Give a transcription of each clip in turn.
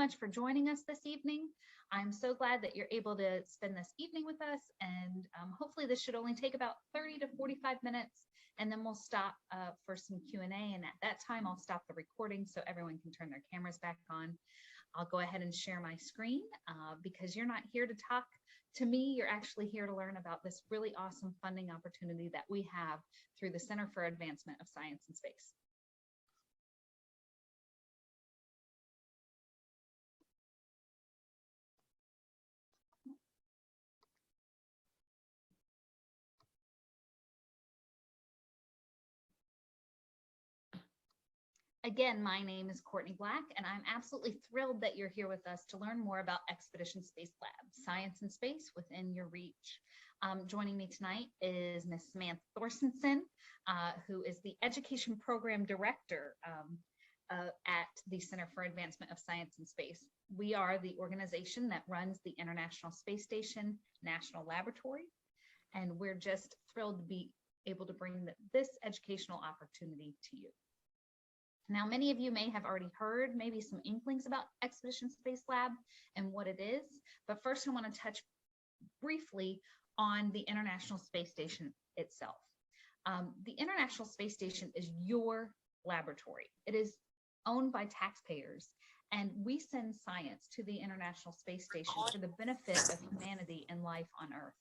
much for joining us this evening. I'm so glad that you're able to spend this evening with us, and hopefully this should only take about 30 to 45 minutes, and then we'll stop for some Q&A, and at that time I'll stop the recording so everyone can turn their cameras back on. I'll go ahead and share my screen because you're not here to talk to me, you're actually here to learn about this really awesome funding opportunity that we have through the Center for Advancement of Science and Space. Again, my name is Courtney Black, and I'm absolutely thrilled that you're here with us to learn more about Expedition Space Lab, science and space within your reach. Joining me tonight is Ms. Samantha Thorstensen, who is the Education Program Director at the Center for Advancement of Science and Space. We are the organization that runs the International Space Station National Laboratory, and we're just thrilled to be able to bring this educational opportunity to you. Now, many of you may have already heard maybe some inklings about Expedition Space Lab and what it is, but first I want to touch briefly on the International Space Station itself. The International Space Station is your laboratory. It is owned by taxpayers, and we send science to the International Space Station for the benefit of humanity and life on Earth.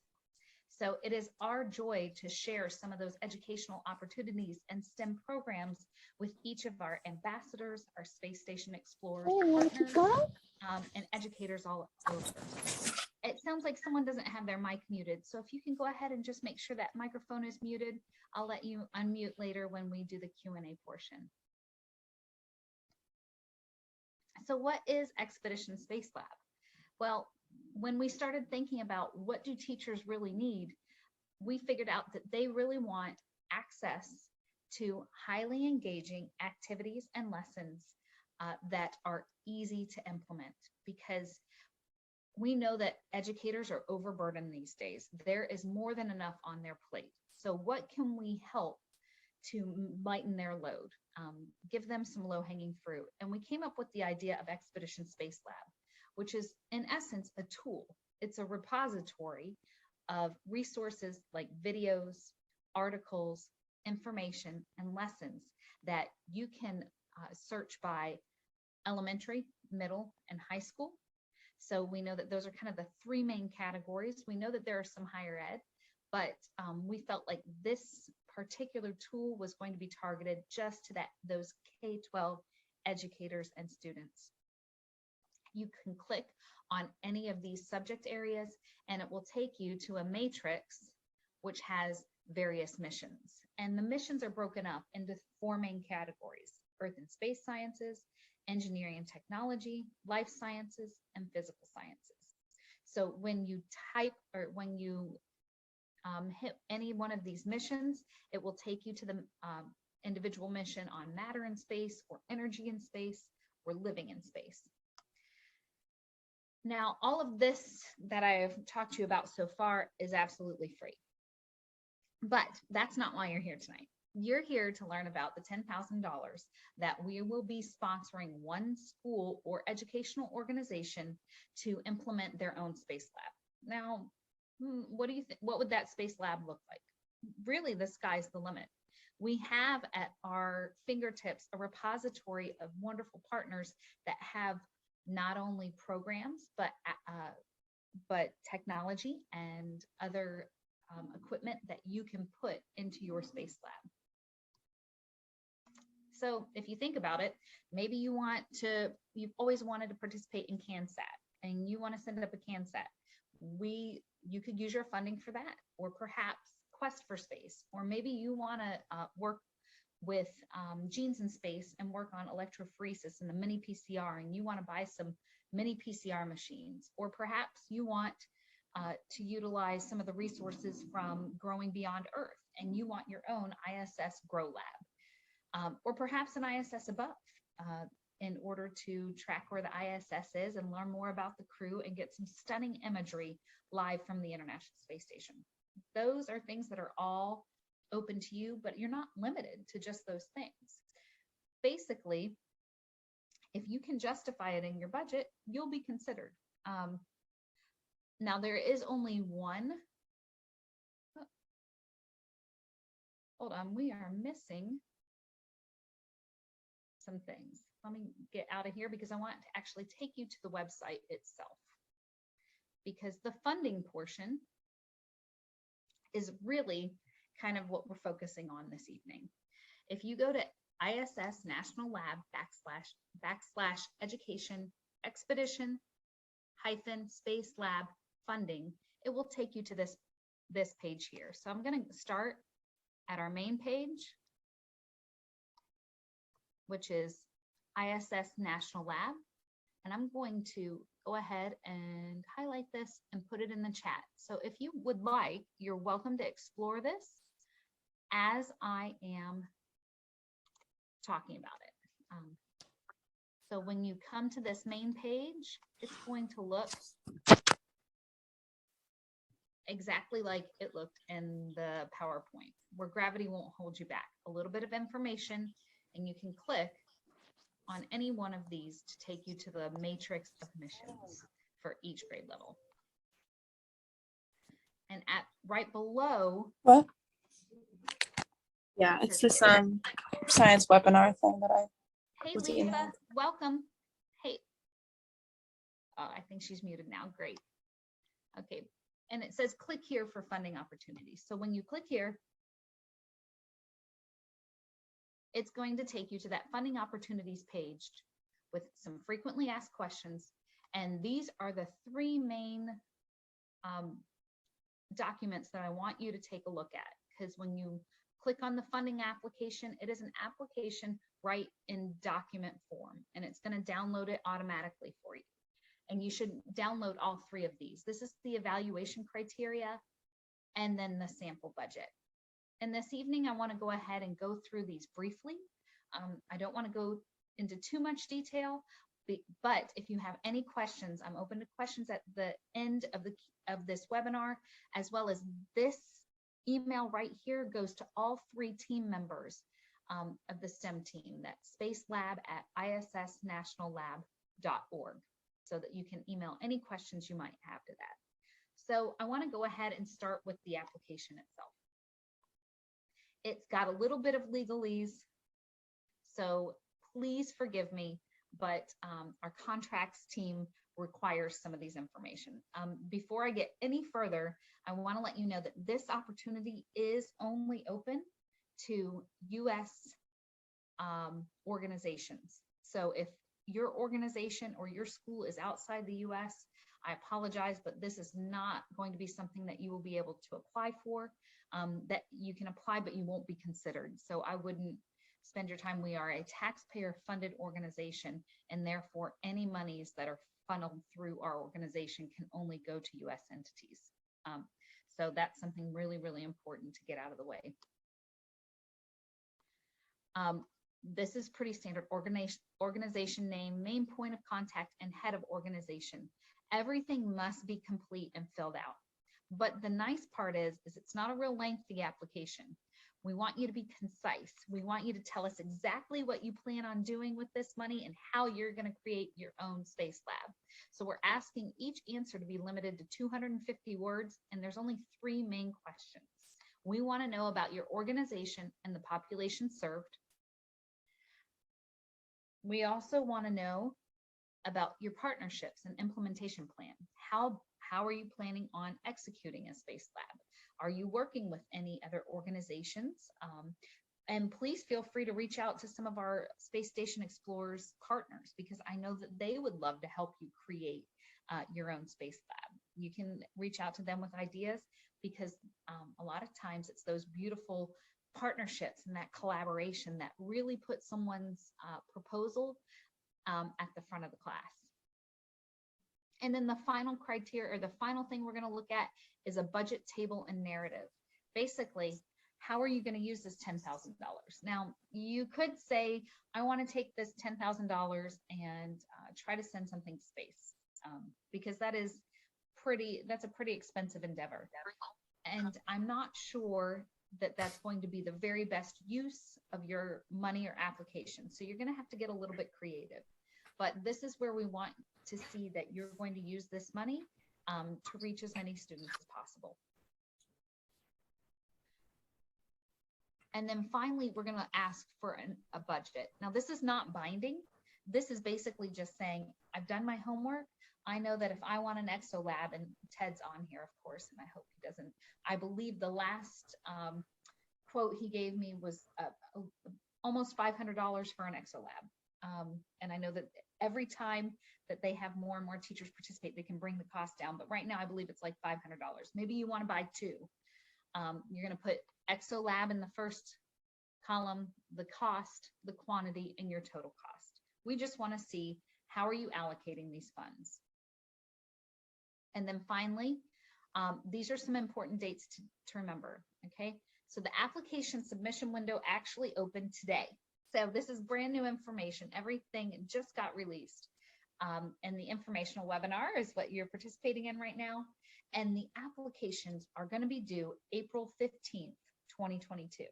So it is our joy to share some of those educational opportunities and STEM programs with each of our ambassadors, our space station explorers, partners, and educators all over. It sounds like someone doesn't have their mic muted. So if you can go ahead and just make sure that microphone is muted, I'll let you unmute later when we do the Q&A portion. So what is Expedition Space Lab? Well, when we started thinking about what do teachers really need, we figured out that they really want access to highly engaging activities and lessons that are easy to implement, because we know that educators are overburdened these days. There is more than enough on their plate. So what can we help to lighten their load, give them some low-hanging fruit? And we came up with the idea of Expedition Space Lab, which is in essence a tool. It's a repository of resources like videos, articles, information, and lessons that you can search by elementary, middle, and high school. So we know that those are kind of the three main categories. We know that there are some higher ed, but we felt like this particular tool was going to be targeted just to those K-12 educators and students. You can click on any of these subject areas and it will take you to a matrix which has various missions. And the missions are broken up into four main categories: Earth and Space Sciences, Engineering and Technology, Life Sciences, and Physical Sciences. So when you type or when you hit any one of these missions, it will take you to the individual mission on matter in space, or energy in space, or living in space. Now, all of this that I've talked to you about so far is absolutely free. But that's not why you're here tonight. You're here to learn about the $10,000 that we will be sponsoring one school or educational organization to implement their own space lab. Now, what do you think? What would that space lab look like? Really, the sky's the limit. We have at our fingertips a repository of wonderful partners that have not only programs, but technology and other equipment that you can put into your space lab. So if you think about it, maybe you've always wanted to participate in CanSat and you want to send up a CanSat. You could use your funding for that, or perhaps Quest for Space, or maybe you want to work with Genes in Space and work on electrophoresis and the mini PCR, and you want to buy some mini PCR machines, or perhaps you want to utilize some of the resources from Growing Beyond Earth and you want your own ISS Grow Lab, or perhaps an ISS above in order to track where the ISS is and learn more about the crew and get some stunning imagery live from the International Space Station. Those are things that are all open to you, but you're not limited to just those things. Basically, If you can justify it in your budget, you'll be considered. Now there is only one. Oh, hold on, we are missing some things. Let me get out of here because I want to actually take you to the website itself, because the funding portion is really kind of what we're focusing on this evening. If you go to ISS National Lab / education expedition - space lab funding, it will take you to this page here. So I'm going to start at our main page, which is ISS National Lab. And I'm going to go ahead and highlight this and put it in the chat. So if you would like, you're welcome to explore this as I am talking about it. So when you come to this main page, it's going to look exactly like it looked in the PowerPoint, where gravity won't hold you back. A little bit of information, and you can click on any one of these to take you to the matrix of missions for each grade level. And at right below. What? Yeah, it's this science webinar thing that I. Hey Lisa, welcome. Hey. Oh, I think she's muted now. Great. Okay. And it says click here for funding opportunities. So when you click here, it's going to take you to that funding opportunities page with some frequently asked questions. And these are the three main documents that I want you to take a look at, because when you click on the funding application, it is an application right in document form, and it's going to download it automatically for you. And you should download all three of these. This is the evaluation criteria and then the sample budget. And this evening, I want to go ahead and go through these briefly. I don't want to go into too much detail, but if you have any questions, I'm open to questions at the end of this webinar, as well as this email right here goes to all three team members of the STEM team. That's spacelab@issnationallab.org, so that you can email any questions you might have to that. So I want to go ahead and start with the application itself. It's got a little bit of legalese, so please forgive me, but our contracts team requires some of these information. Before I get any further, I want to let you know that this opportunity is only open to U.S. Organizations. So if your organization or your school is outside the U.S., I apologize, but this is not going to be something that you will be able to apply for. That you can apply, but you won't be considered. So I wouldn't spend your time. We are a taxpayer-funded organization, and therefore any monies that are funneled through our organization can only go to U.S. entities. So that's something really, really important to get out of the way. This is pretty standard: organization name, main point of contact, and head of organization. Everything must be complete and filled out. But the nice part is it's not a real lengthy application. We want you to be concise. We want you to tell us exactly what you plan on doing with this money and how you're going to create your own space lab. So we're asking each answer to be limited to 250 words, and there's only three main questions. We want to know about your organization and the population served. We also want to know about your partnerships and implementation plan. How are you planning on executing a space lab? Are you working with any other organizations? And please feel free to reach out to some of our Space Station Explorers partners, because I know that they would love to help you create your own space lab. You can reach out to them with ideas, because a lot of times it's those beautiful partnerships and that collaboration that really put someone's proposal at the front of the class. And then the final criteria, or the final thing we're going to look at, is a budget table and narrative. Basically, how are you going to use this $10,000? Now, you could say, I want to take this $10,000 and try to send something to space, because that's a pretty expensive endeavor. And I'm not sure that that's going to be the very best use of your money or application. So you're going to have to get a little bit creative. but this is where we want to see that you're going to use this money to reach as many students as possible. And then finally, we're going to ask for a budget. Now, this is not binding. This is basically just saying, I've done my homework. I know that if I want an exo lab, and Ted's on here, of course, and I hope he doesn't. I believe the last quote he gave me was almost $500 for an exo lab. And I know that every time that they have more and more teachers participate, they can bring the cost down. But right now, I believe it's like $500. Maybe you want to buy two. You're going to put exo lab in the first column, the cost, the quantity, and your total cost. We just want to see how are you allocating these funds. And then finally, these are some important dates to remember, okay? So the application submission window actually opened today. So this is brand new information. Everything just got released. And the informational webinar is what you're participating in right now. And the applications are going to be due April 15th, 2022.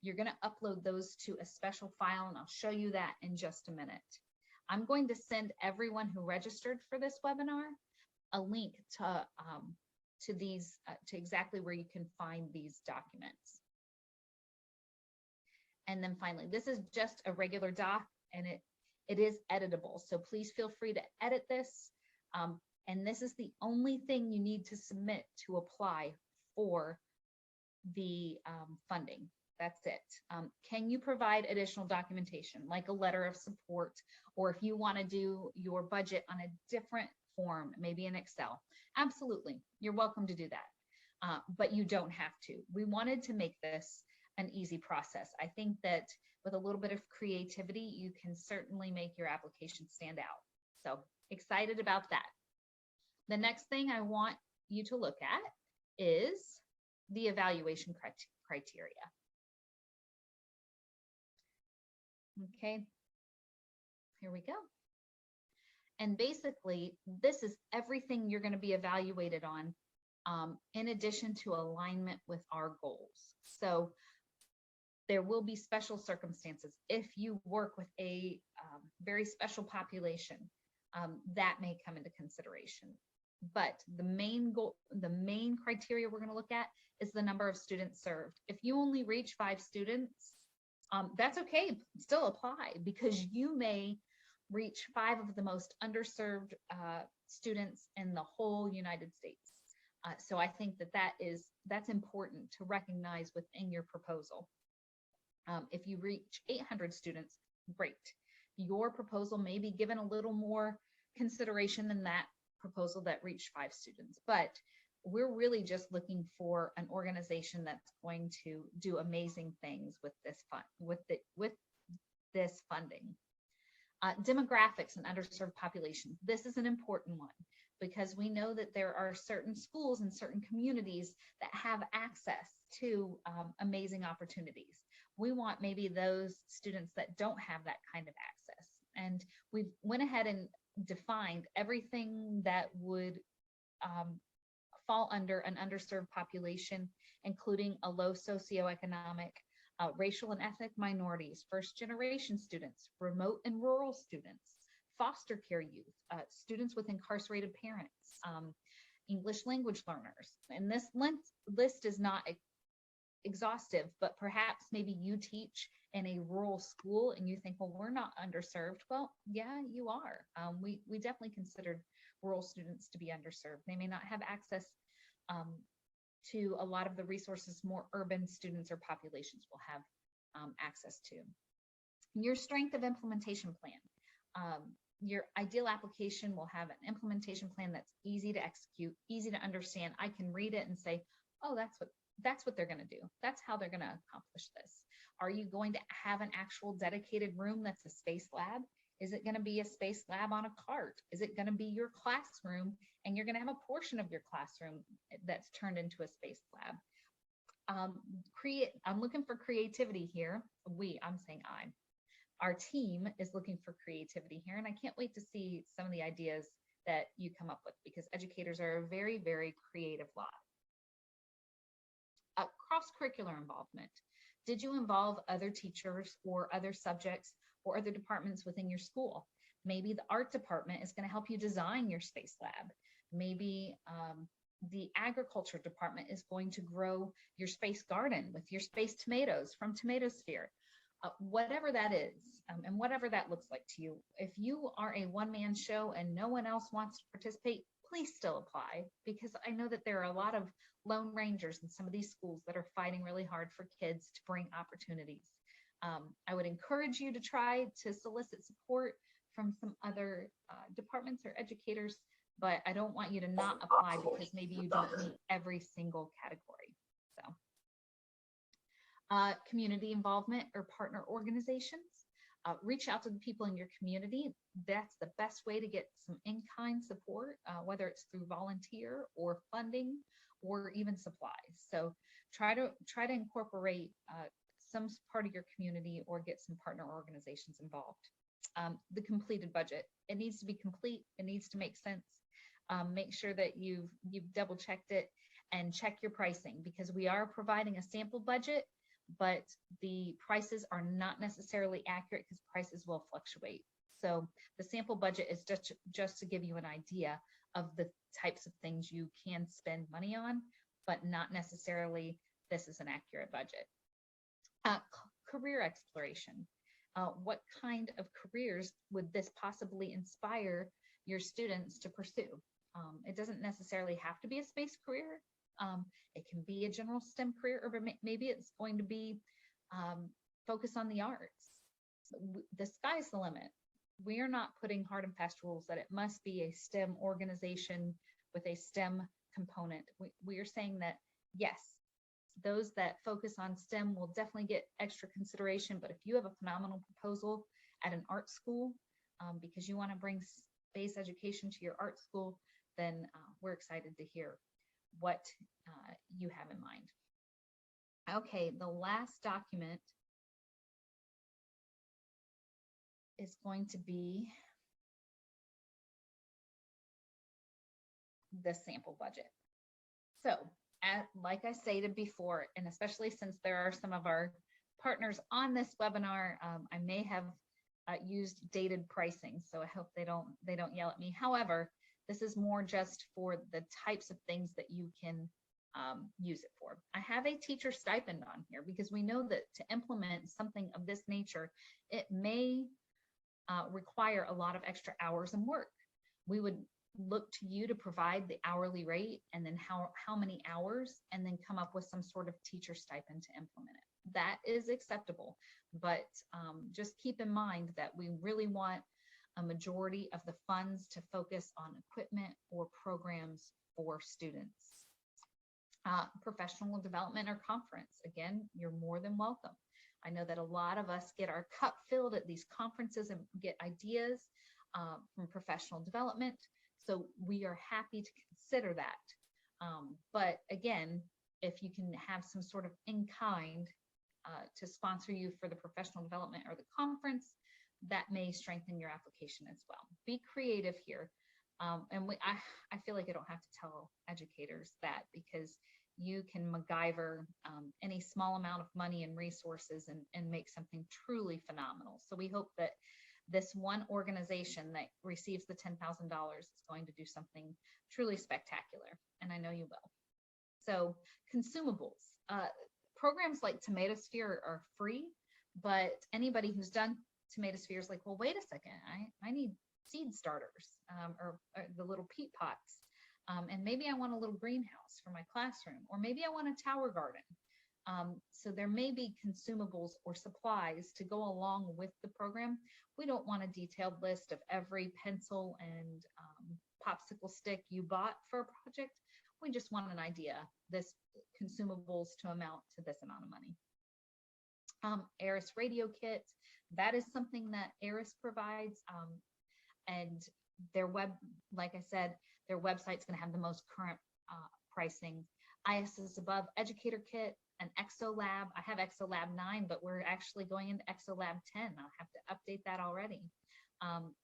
You're going to upload those to a special file, and I'll show you that in just a minute. I'm going to send everyone who registered for this webinar a link to these, to exactly where you can find these documents. And then finally, this is just a regular doc, and it is editable. So please feel free to edit this. And this is the only thing you need to submit to apply for the funding. That's it. Can you provide additional documentation, like a letter of support, or if you want to do your budget on a different form, maybe in Excel? Absolutely, you're welcome to do that, but you don't have to. We wanted to make this an easy process. I think that with a little bit of creativity, you can certainly make your application stand out. So excited about that. The next thing I want you to look at is the evaluation criteria. Okay, here we go. And basically, this is everything you're going to be evaluated on, in addition to alignment with our goals. So there will be special circumstances. If you work with a very special population, that may come into consideration. But the main goal, the main criteria we're going to look at is the number of students served. If you only reach 5 students, that's okay, still apply, because you may reach 5 of the most underserved students in the whole United States. So I think that that's important to recognize within your proposal. If you reach 800 students, great. Your proposal may be given a little more consideration than that proposal that reached 5 students, but we're really just looking for an organization that's going to do amazing things with this with this funding. Demographics and underserved populations. This is an important one because we know that there are certain schools and certain communities that have access to amazing opportunities. We want maybe those students that don't have that kind of access. And we went ahead and defined everything that would fall under an underserved population, including a low socioeconomic, racial and ethnic minorities, first-generation students, remote and rural students, foster care youth, students with incarcerated parents, English language learners. And this list is not exhaustive, but perhaps maybe you teach in a rural school and you think, well, we're not underserved. Well, yeah, you are. We definitely considered rural students to be underserved. They may not have access to a lot of the resources more urban students or populations will have access to. Your strength of implementation plan. Your ideal application will have an implementation plan that's easy to execute, easy to understand. I can read it and say, oh, that's what they're going to do. That's how they're going to accomplish this. Are you going to have an actual dedicated room that's a space lab? Is it going to be a space lab on a cart? Is it going to be your classroom and you're going to have a portion of your classroom that's turned into a space lab? I'm looking for creativity here. Our team is looking for creativity here, and I can't wait to see some of the ideas that you come up with because educators are a very, very creative lot. Cross-curricular involvement. Did you involve other teachers or other subjects or other departments within your school? Maybe the art department is going to help you design your space lab. Maybe the agriculture department is going to grow your space garden with your space tomatoes from Tomatosphere. Whatever that is, and whatever that looks like to you. If you are a one-man show and no one else wants to participate, please still apply, because I know that there are a lot of lone rangers in some of these schools that are fighting really hard for kids to bring opportunities. I would encourage you to try to solicit support from some other departments or educators, but I don't want you to not apply because maybe you don't meet every single category. So, community involvement or partner organizations. Reach out to the people in your community. That's the best way to get some in-kind support, whether it's through volunteer or funding or even supplies. So try to incorporate some part of your community or get some partner organizations involved. The completed budget. It needs to be complete. It needs to make sense. Make sure that you've double checked it and check your pricing, because we are providing a sample budget, but the prices are not necessarily accurate because prices will fluctuate. So the sample budget is just to give you an idea of the types of things you can spend money on, but not necessarily this is an accurate budget. Career exploration. What kind of careers would this possibly inspire your students to pursue? It doesn't necessarily have to be a space career. It can be a general STEM career, or maybe it's going to be focus on the arts. The sky's the limit. We are not putting hard and fast rules that it must be a STEM organization with a STEM component. We are saying that, yes, those that focus on STEM will definitely get extra consideration, but if you have a phenomenal proposal at an art school because you want to bring space education to your art school, then we're excited to hear what you have in mind. Okay, the last document is going to be the sample budget. So, like I stated before, and especially since there are some of our partners on this webinar, I may have used dated pricing, so I hope they don't yell at me. However, this is more just for the types of things that you can use it for. I have a teacher stipend on here because we know that to implement something of this nature, it may require a lot of extra hours and work. We would look to you to provide the hourly rate and then how many hours, and then come up with some sort of teacher stipend to implement it. That is acceptable, but just keep in mind that we really want a majority of the funds to focus on equipment or programs for students. Professional development or conference. Again, you're more than welcome. I know that a lot of us get our cup filled at these conferences and get ideas from professional development. So we are happy to consider that. But again, if you can have some sort of in-kind to sponsor you for the professional development or the conference, that may strengthen your application as well. Be creative here. And I feel like I don't have to tell educators that, because you can MacGyver any small amount of money and resources and make something truly phenomenal. So we hope that this one organization that receives the $10,000 is going to do something truly spectacular, and I know you will. So consumables. Programs like Tomatosphere are free, but anybody who's done Tomatosphere is like, well, wait a second, I need seed starters or the little peat pots. And maybe I want a little greenhouse for my classroom, or maybe I want a tower garden. So there may be consumables or supplies to go along with the program. We don't want a detailed list of every pencil and popsicle stick you bought for a project. We just want an idea, this consumables to amount to this amount of money. ARIS radio kit, that is something that ARIS provides. And their like I said, their website's going to have the most current pricing. IS Above educator kit, an ExoLab. I have ExoLab 9, but we're actually going into ExoLab 10. I'll have to update that already.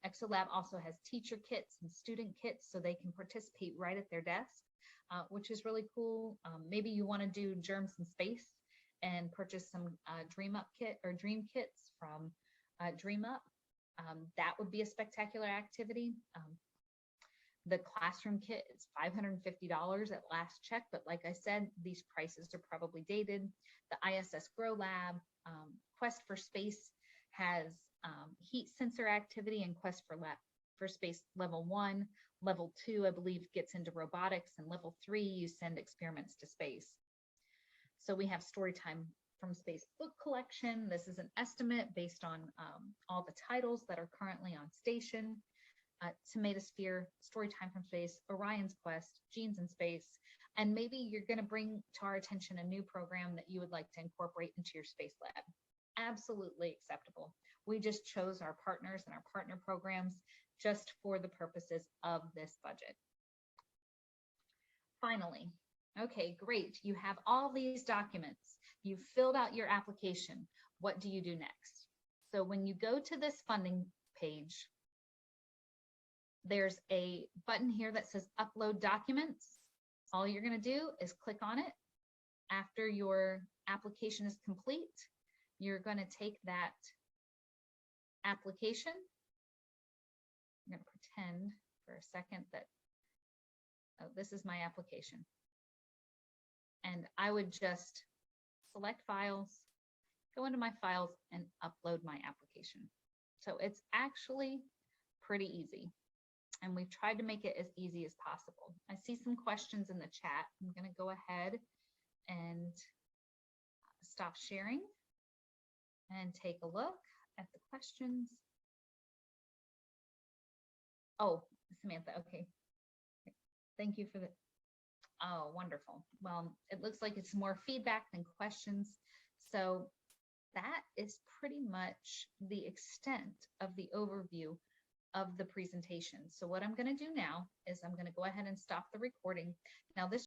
ExoLab also has teacher kits and student kits, so they can participate right at their desk, which is really cool. Maybe you want to do germs in space and purchase some Dream Up kit or Dream kits from Dream Up. That would be a spectacular activity. The classroom kit is $550 at last check, but like I said, these prices are probably dated. The ISS Grow Lab, Quest for Space has heat sensor activity, and Quest for Space level 1. Level 2, I believe, gets into robotics, and level 3, you send experiments to space. So we have Storytime from Space book collection. This is an estimate based on all the titles that are currently on station. Tomatosphere, Storytime from Space, Orion's Quest, Genes in Space, and maybe you're going to bring to our attention a new program that you would like to incorporate into your space lab. Absolutely acceptable. We just chose our partners and our partner programs just for the purposes of this budget. Finally, okay, great. You have all these documents. You've filled out your application. What do you do next? So when you go to this funding page, there's a button here that says upload documents. All you're going to do is click on it. After your application is complete, you're going to take that application. I'm going to pretend for a second that, oh, this is my application. And I would just select files, go into my files, and upload my application. So it's actually pretty easy. And we've tried to make it as easy as possible. I see some questions in the chat. I'm going to go ahead and stop sharing and take a look at the questions. Oh, Samantha, okay. Thank you for the, oh, wonderful. Well, it looks like it's more feedback than questions. So that is pretty much the extent of the overview of the presentation. So what I'm going to do now is I'm going to go ahead and stop the recording. Now this